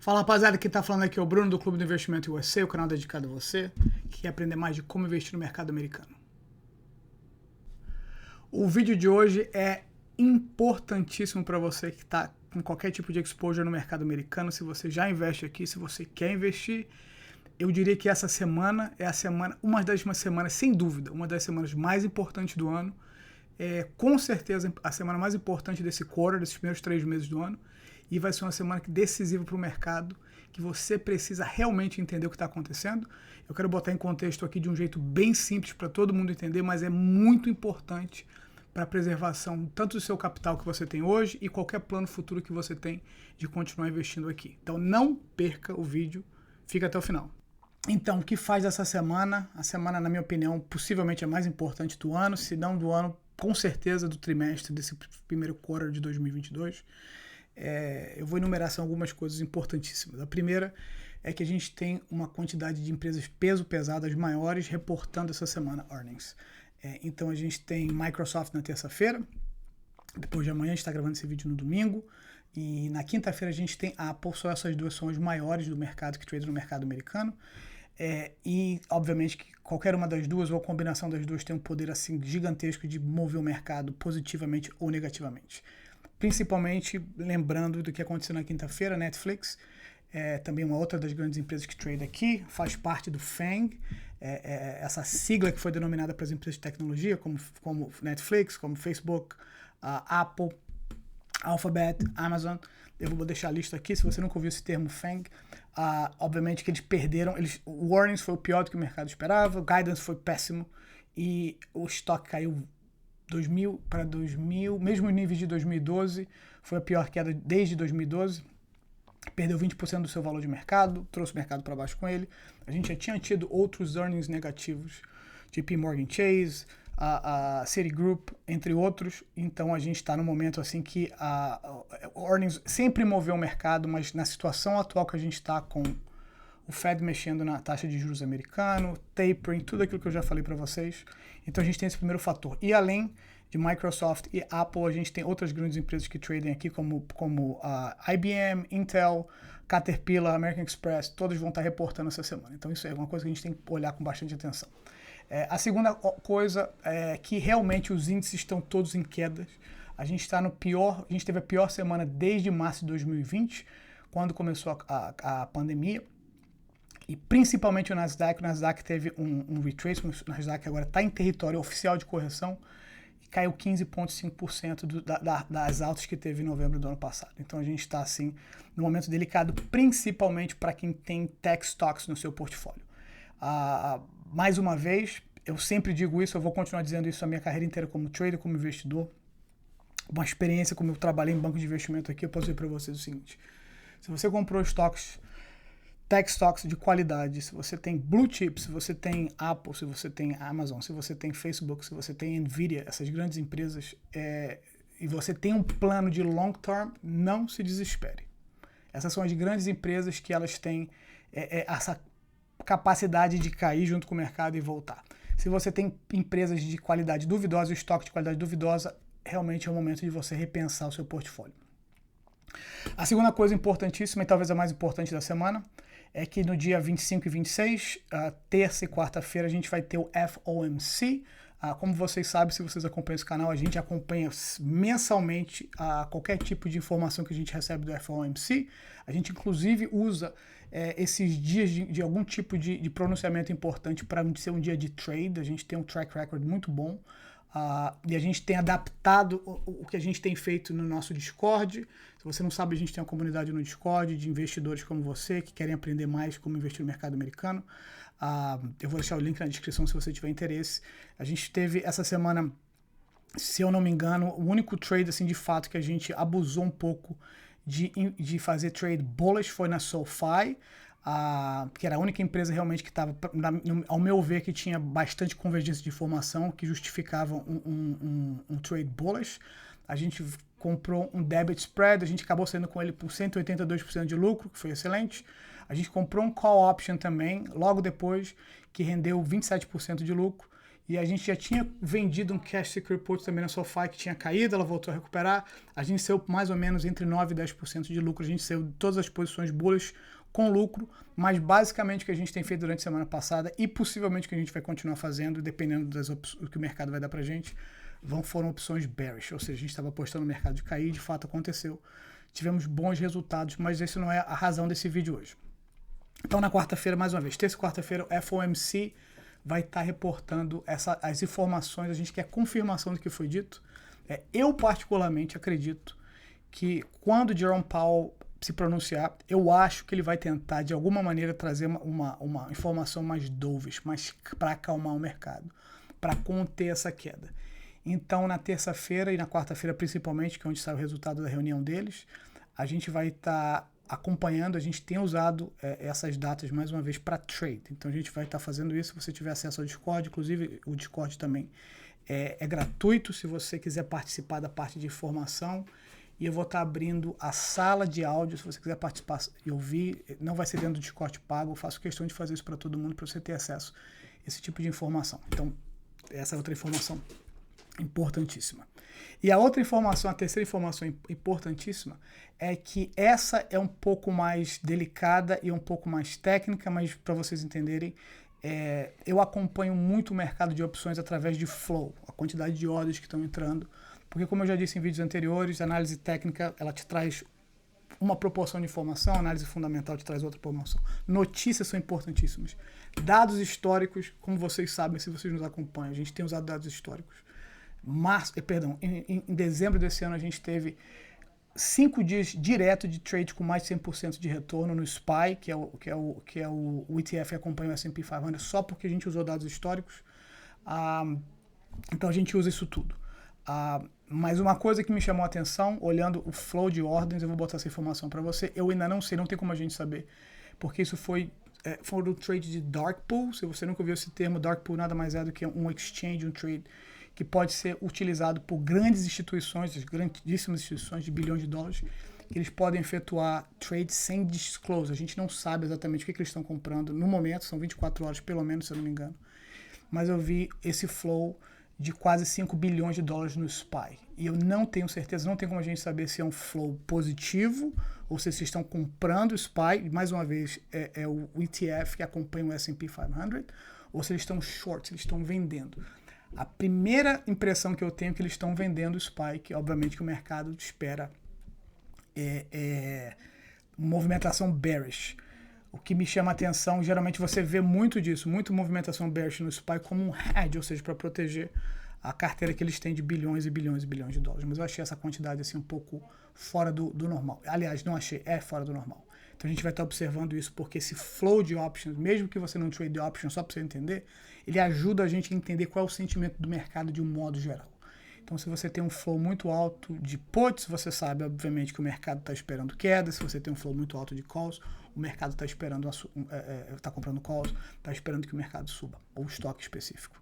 Fala, rapaziada, quem tá falando aqui é o Bruno do Clube do Investimento USA, o canal dedicado a você que quer aprender mais de como investir no mercado americano. O vídeo de hoje é importantíssimo para você que está com qualquer tipo de exposure no mercado americano. Se você já investe aqui, se você quer investir, eu diria que essa semana é uma das semanas, sem dúvida, uma das semanas mais importantes do ano. Com certeza a semana mais importante desse quarter, desses primeiros 3 meses do ano. E vai ser uma semana decisiva para o mercado, que você precisa realmente entender o que está acontecendo. Eu quero botar em contexto aqui de um jeito bem simples para todo mundo entender, mas é muito importante para a preservação tanto do seu capital que você tem hoje e qualquer plano futuro que você tem de continuar investindo aqui. Então não perca o vídeo, fica até o final. Então, o que faz essa semana? A semana, na minha opinião, possivelmente é a mais importante do ano, se não do ano, com certeza do trimestre desse primeiro quarter de 2022. Eu vou enumerar algumas coisas importantíssimas. A primeira é que a gente tem uma quantidade de empresas peso pesadas maiores reportando essa semana earnings. Então a gente tem Microsoft na terça-feira, depois de amanhã a gente está gravando esse vídeo no domingo, e na quinta-feira a gente tem a Apple. Só essas duas são as maiores do mercado, que tradam no mercado americano. E obviamente que qualquer uma das duas ou a combinação das duas tem um poder assim gigantesco de mover o mercado positivamente ou negativamente. Principalmente lembrando do que aconteceu na quinta-feira, Netflix, também uma outra das grandes empresas que trade aqui, faz parte do FANG, essa sigla que foi denominada para as empresas de tecnologia, como Netflix, como Facebook, Apple, Alphabet, Amazon. Eu vou deixar a lista aqui, se você nunca ouviu esse termo FANG. Obviamente que eles perderam, o earnings foi o pior do que o mercado esperava, o guidance foi péssimo e o estoque caiu 2000 para 2000, mesmo nível de 2012, foi a pior queda desde 2012, perdeu 20% do seu valor de mercado, trouxe o mercado para baixo com ele. A gente já tinha tido outros earnings negativos, JP Morgan Chase, a Citigroup, entre outros. Então a gente está no momento assim que o earnings sempre moveu o mercado, mas na situação atual que a gente está com o Fed mexendo na taxa de juros americano, tapering, tudo aquilo que eu já falei para vocês. Então a gente tem esse primeiro fator. E além de Microsoft e Apple, a gente tem outras grandes empresas que tradem aqui, como a IBM, Intel, Caterpillar, American Express, todas vão estar reportando essa semana. Então isso é uma coisa que a gente tem que olhar com bastante atenção. A segunda coisa é que realmente os índices estão todos em quedas. A gente teve a pior semana desde março de 2020, quando começou a pandemia. E principalmente o Nasdaq teve um retracement. O Nasdaq agora está em território oficial de correção e caiu 15,5% das altas que teve em novembro do ano passado. Então a gente está assim num momento delicado, principalmente para quem tem tech stocks no seu portfólio. Mais uma vez, eu sempre digo isso, eu vou continuar dizendo isso a minha carreira inteira como trader, como investidor. Uma experiência como eu trabalhei em banco de investimento aqui, eu posso dizer para vocês o seguinte: se você comprou tech stocks de qualidade, se você tem blue chips, se você tem Apple, se você tem Amazon, se você tem Facebook, se você tem Nvidia, essas grandes empresas, e você tem um plano de long term, não se desespere. Essas são as grandes empresas que elas têm essa capacidade de cair junto com o mercado e voltar. Se você tem empresas de qualidade duvidosa, estoque de qualidade duvidosa, realmente é o momento de você repensar o seu portfólio. A segunda coisa importantíssima, e talvez a mais importante da semana, é que no dia 25 e 26, terça e quarta-feira, a gente vai ter o FOMC. Como vocês sabem, se vocês acompanham esse canal, a gente acompanha mensalmente qualquer tipo de informação que a gente recebe do FOMC. A gente, inclusive, usa esses dias de algum tipo de pronunciamento importante para ser um dia de trade. A gente tem um track record muito bom. E a gente tem adaptado o que a gente tem feito no nosso Discord. Se você não sabe, a gente tem uma comunidade no Discord de investidores como você, que querem aprender mais como investir no mercado americano. Eu vou deixar o link na descrição se você tiver interesse. A gente teve essa semana, se eu não me engano, o único trade assim, de fato que a gente abusou um pouco de fazer trade bullish foi na SoFi, que era a única empresa realmente que estava, ao meu ver, que tinha bastante convergência de informação que justificava um trade bullish. A gente comprou um debit spread, a gente acabou saindo com ele por 182% de lucro, que foi excelente. A gente comprou um call option também, logo depois, que rendeu 27% de lucro. E a gente já tinha vendido um Cash Secure Put também na SoFi que tinha caído, ela voltou a recuperar. A gente saiu mais ou menos entre 9% e 10% de lucro. A gente saiu de todas as posições bullish com lucro, mas basicamente o que a gente tem feito durante a semana passada e possivelmente o que a gente vai continuar fazendo, dependendo do que o mercado vai dar pra gente, foram opções bearish, ou seja, a gente estava apostando no mercado de cair, de fato aconteceu. Tivemos bons resultados, mas esse não é a razão desse vídeo hoje. Então na quarta-feira, mais uma vez, terça e quarta-feira, o FOMC vai estar reportando as informações, a gente quer confirmação do que foi dito. Eu particularmente acredito que quando Jerome Powell se pronunciar, eu acho que ele vai tentar de alguma maneira trazer uma informação mais dovish, mais para acalmar o mercado, para conter essa queda. Então na terça-feira e na quarta-feira principalmente, que é onde sai o resultado da reunião deles, a gente vai estar acompanhando, a gente tem usado essas datas mais uma vez para trade. Então a gente vai estar fazendo isso. Se você tiver acesso ao Discord, inclusive o Discord também é gratuito se você quiser participar da parte de informação. E eu vou estar abrindo a sala de áudio, se você quiser participar e ouvir. Não vai ser dentro do Discord pago, eu faço questão de fazer isso para todo mundo, para você ter acesso a esse tipo de informação. Então essa é outra informação importantíssima. E a outra informação, a terceira informação importantíssima, é que essa é um pouco mais delicada e um pouco mais técnica, mas para vocês entenderem, eu acompanho muito o mercado de opções através de flow, a quantidade de ordens que estão entrando, porque como eu já disse em vídeos anteriores, a análise técnica, ela te traz uma proporção de informação, a análise fundamental te traz outra proporção. Notícias são importantíssimas. Dados históricos, como vocês sabem, se vocês nos acompanham, a gente tem usado dados históricos. Em dezembro desse ano a gente teve 5 dias direto de trade com mais de 100% de retorno no SPY, que é o ETF que acompanha o S&P 500, só porque a gente usou dados históricos. Então a gente usa isso tudo. Mas uma coisa que me chamou a atenção, olhando o flow de ordens, eu vou botar essa informação para você, eu ainda não sei, não tem como a gente saber, porque isso foi um trade de dark pool. Se você nunca ouviu esse termo, dark pool nada mais é do que um exchange, um trade que pode ser utilizado por grandes instituições, grandíssimas instituições de bilhões de dólares, que eles podem efetuar trades sem disclose. A gente não sabe exatamente o que eles estão comprando no momento, são 24 horas pelo menos, se eu não me engano. Mas eu vi esse flow de quase 5 bilhões de dólares no SPY. E eu não tenho certeza, não tem como a gente saber se é um flow positivo ou se eles estão comprando o SPY, mais uma vez é o ETF que acompanha o S&P 500, ou se eles estão short, se eles estão vendendo. A primeira impressão que eu tenho é que eles estão vendendo o SPY, que obviamente que o mercado espera movimentação bearish. O que me chama a atenção, geralmente você vê muito disso, muita movimentação bearish no SPY como um hedge, ou seja, para proteger a carteira que eles têm de bilhões e bilhões e bilhões de dólares. Mas eu achei essa quantidade assim um pouco fora do normal. Aliás, não achei, é fora do normal. Então a gente vai estar observando isso, porque esse flow de options, mesmo que você não trade options, só para você entender, ele ajuda a gente a entender qual é o sentimento do mercado de um modo geral. Então se você tem um flow muito alto de puts, você sabe obviamente que o mercado está esperando queda. Se você tem um flow muito alto de calls, o mercado está esperando, está comprando calls, está esperando que o mercado suba, ou estoque específico.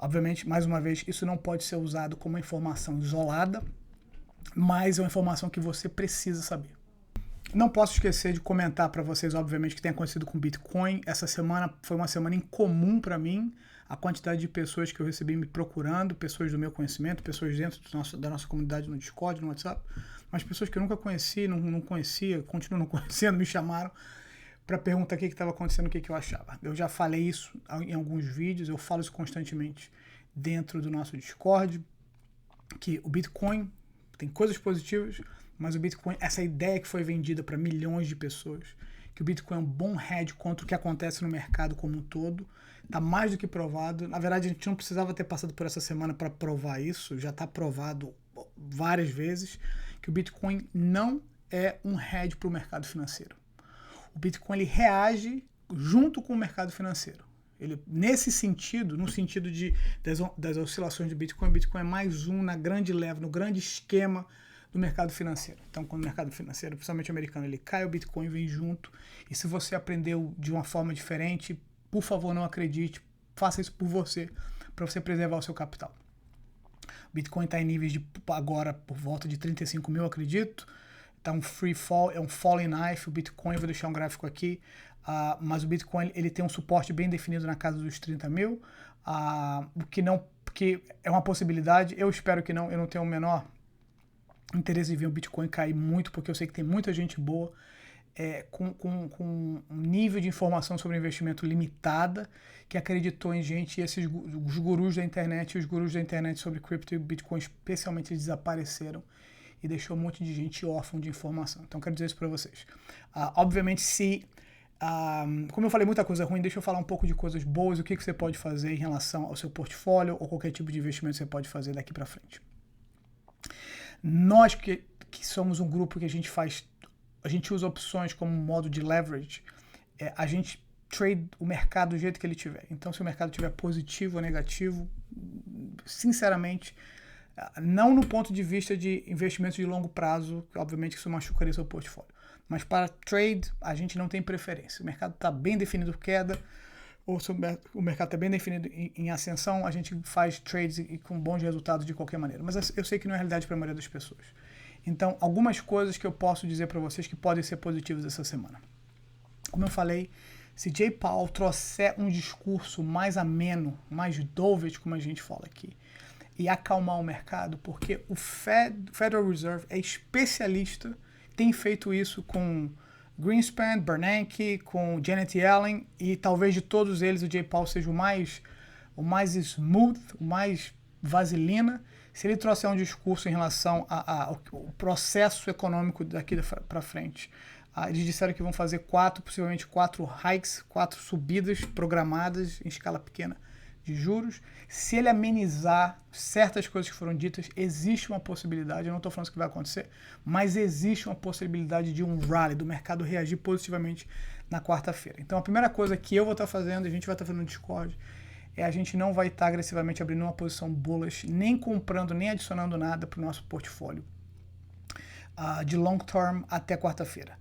Obviamente, mais uma vez, isso não pode ser usado como uma informação isolada, mas é uma informação que você precisa saber. Não posso esquecer de comentar para vocês, obviamente, o que tem acontecido com o Bitcoin. Essa semana foi uma semana incomum para mim. A quantidade de pessoas que eu recebi me procurando, pessoas do meu conhecimento, pessoas dentro da nossa comunidade no Discord, no WhatsApp, mas pessoas que eu nunca conheci, não conhecia, continuo não conhecendo, me chamaram para perguntar o que estava acontecendo, o que eu achava. Eu já falei isso em alguns vídeos, eu falo isso constantemente dentro do nosso Discord, que o Bitcoin tem coisas positivas, mas o Bitcoin, essa ideia que foi vendida para milhões de pessoas, que o Bitcoin é um bom hedge contra o que acontece no mercado como um todo, está mais do que provado. Na verdade, a gente não precisava ter passado por essa semana para provar isso, já está provado várias vezes, que o Bitcoin não é um hedge para o mercado financeiro. O Bitcoin ele reage junto com o mercado financeiro. Ele, nesse sentido, no sentido das oscilações do Bitcoin, o Bitcoin é mais um na grande leva, no grande esquema do mercado financeiro. Então, quando o mercado financeiro, principalmente americano, ele cai, o Bitcoin vem junto. E se você aprendeu de uma forma diferente, por favor, não acredite, faça isso por você, para você preservar o seu capital. O Bitcoin está em níveis de agora por volta de 35 mil, acredito. tá um free fall, é um falling knife, o Bitcoin, eu vou deixar um gráfico aqui, mas o Bitcoin ele tem um suporte bem definido na casa dos 30 mil, o que não, porque é uma possibilidade, eu espero que não, eu não tenho o menor interesse em ver o Bitcoin cair muito, porque eu sei que tem muita gente boa, com um nível de informação sobre investimento limitada, que acreditou em gente, e os gurus da internet, e os gurus da internet sobre cripto e Bitcoin especialmente desapareceram e deixou um monte de gente órfã de informação. Então quero dizer isso para vocês. Obviamente, como eu falei muita coisa ruim, deixa eu falar um pouco de coisas boas, o que você pode fazer em relação ao seu portfólio ou qualquer tipo de investimento que você pode fazer daqui para frente. Nós que somos um grupo que a gente usa opções como modo de leverage, a gente trade o mercado do jeito que ele tiver. Então, se o mercado estiver positivo ou negativo, sinceramente, não no ponto de vista de investimentos de longo prazo, que obviamente isso machucaria seu portfólio, mas para trade, a gente não tem preferência. O mercado está bem definido queda, ou se o mercado está bem definido em ascensão, a gente faz trades com bons resultados de qualquer maneira. Mas eu sei que não é realidade para a maioria das pessoas. Então, algumas coisas que eu posso dizer para vocês que podem ser positivas essa semana. Como eu falei, se Jay Powell trouxer um discurso mais ameno, mais dovish, como a gente fala aqui, e acalmar o mercado, porque o Federal Reserve é especialista, tem feito isso com Greenspan, Bernanke, com Janet Yellen, e talvez de todos eles o Jay Powell seja o mais smooth, o mais vaselina. Se ele trouxer um discurso em relação ao processo econômico daqui para frente, eles disseram que vão fazer possivelmente quatro hikes, 4 subidas programadas em escala pequena de juros. Se ele amenizar certas coisas que foram ditas, existe uma possibilidade, eu não estou falando que vai acontecer, mas existe uma possibilidade de um rally, do mercado reagir positivamente na quarta-feira. Então a primeira coisa que eu vou estar fazendo, a gente vai estar fazendo no Discord, a gente não vai estar agressivamente abrindo uma posição bullish, nem comprando, nem adicionando nada para o nosso portfólio de long term até quarta-feira.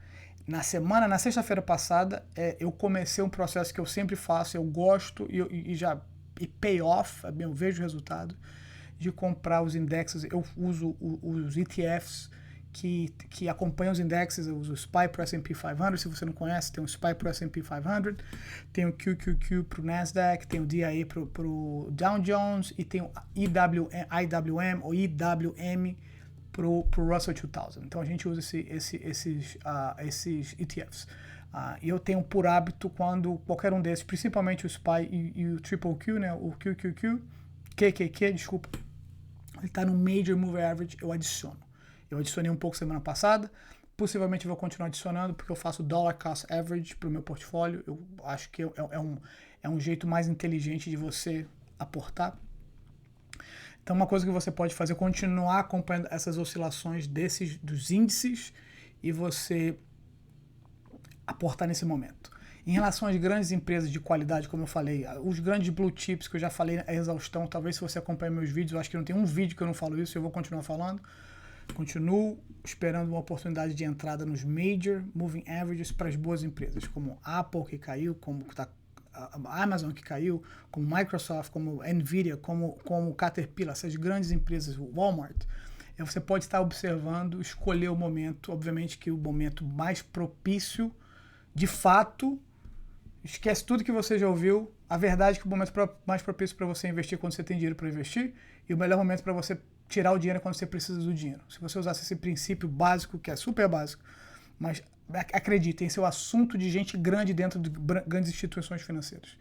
Na sexta-feira passada, eu comecei um processo que eu sempre faço, eu gosto e pay off, eu vejo o resultado, de comprar os indexes. Eu uso os ETFs que acompanham os indexes. Eu uso o SPY para o S&P 500, se você não conhece, tem o SPY para o S&P 500, tem o QQQ para o Nasdaq, tem o DIA para o Dow Jones e tem o IWM ou IWM para o Russell 2000. Então a gente usa esses ETFs. E eu tenho por hábito, quando qualquer um desses, principalmente o SPY e o Triple Q, né, o QQQ, desculpa, ele está no Major Moving Average, eu adiciono. Eu adicionei um pouco semana passada, possivelmente vou continuar adicionando, porque eu faço Dollar Cost Average para o meu portfólio. Eu acho que é um jeito mais inteligente de você aportar. Então uma coisa que você pode fazer é continuar acompanhando essas oscilações dos índices e você aportar nesse momento. Em relação às grandes empresas de qualidade, como eu falei, os grandes blue chips que eu já falei a exaustão, talvez se você acompanha meus vídeos, eu acho que não tem um vídeo que eu não falo isso, eu vou continuar falando. Continuo esperando uma oportunidade de entrada nos major moving averages para as boas empresas, como Apple, que caiu, como a Amazon, que caiu, como Microsoft, como Nvidia, como Caterpillar, essas grandes empresas, o Walmart. Você pode estar observando, escolher o momento, obviamente que o momento mais propício, de fato, esquece tudo que você já ouviu, a verdade é que o momento mais propício para você investir é quando você tem dinheiro para investir, e o melhor momento para você tirar o dinheiro é quando você precisa do dinheiro. Se você usasse esse princípio básico, que é super básico, mas acreditem, esse é o assunto de gente grande dentro de grandes instituições financeiras.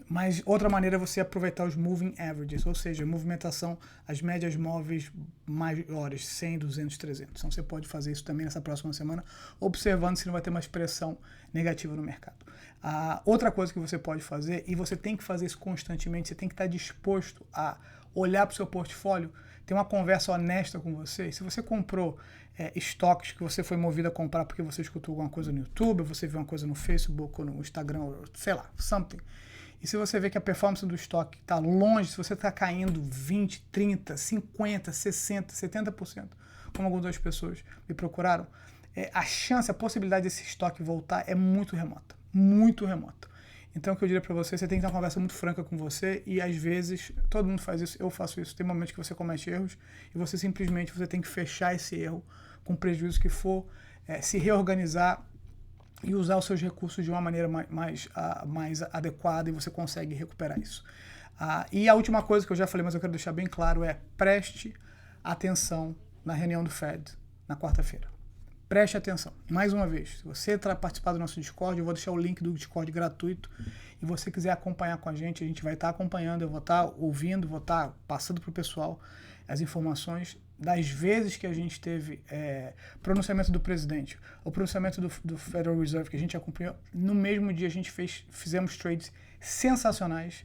Mas outra maneira é você aproveitar os moving averages, ou seja, movimentação, as médias móveis maiores, 100, 200, 300. Então você pode fazer isso também nessa próxima semana, observando se não vai ter uma expressão negativa no mercado. Outra coisa que você pode fazer, e você tem que fazer isso constantemente, você tem que estar disposto a olhar para o seu portfólio, ter uma conversa honesta com você. Se você comprou estoques que você foi movido a comprar porque você escutou alguma coisa no YouTube, você viu uma coisa no Facebook ou no Instagram, ou sei lá, something. E se você vê que a performance do estoque está longe, se você está caindo 20, 30, 50, 60, 70%, como algumas das pessoas me procuraram, a possibilidade desse estoque voltar é muito remota, muito remota. Então, o que eu diria para você, você tem que ter uma conversa muito franca com você e, às vezes, todo mundo faz isso, eu faço isso, tem momentos que você comete erros e você simplesmente tem que fechar esse erro com o prejuízo que for, se reorganizar e usar os seus recursos de uma maneira mais adequada e você consegue recuperar isso. E a última coisa que eu já falei, mas eu quero deixar bem claro, preste atenção na reunião do Fed na quarta-feira. Preste atenção. Mais uma vez, se você participar do nosso Discord, eu vou deixar o link do Discord gratuito e você quiser acompanhar com a gente vai estar acompanhando, eu vou estar ouvindo, vou estar passando para o pessoal as informações das vezes que a gente teve pronunciamento do presidente, o pronunciamento do Federal Reserve que a gente acompanhou. No mesmo dia a gente fizemos trades sensacionais.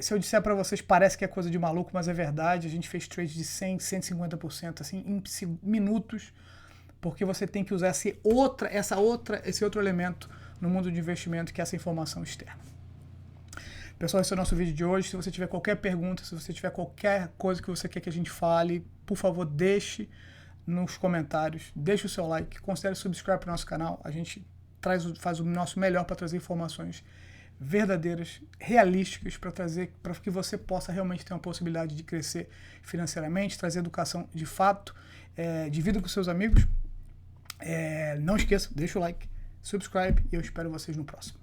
Se eu disser para vocês, parece que é coisa de maluco, mas é verdade. A gente fez trades de 100%, 150%, assim, em minutos, porque você tem que usar esse outro elemento no mundo de investimento, que é essa informação externa. Pessoal, esse é o nosso vídeo de hoje. Se você tiver qualquer pergunta, se você tiver qualquer coisa que você quer que a gente fale, por favor, deixe nos comentários, deixe o seu like, considere subscribe para o nosso canal. A gente faz o nosso melhor para trazer informações verdadeiras, realísticas, para que você possa realmente ter uma possibilidade de crescer financeiramente, trazer educação de fato, divida com seus amigos. Não esqueça, deixa o like, subscribe e eu espero vocês no próximo.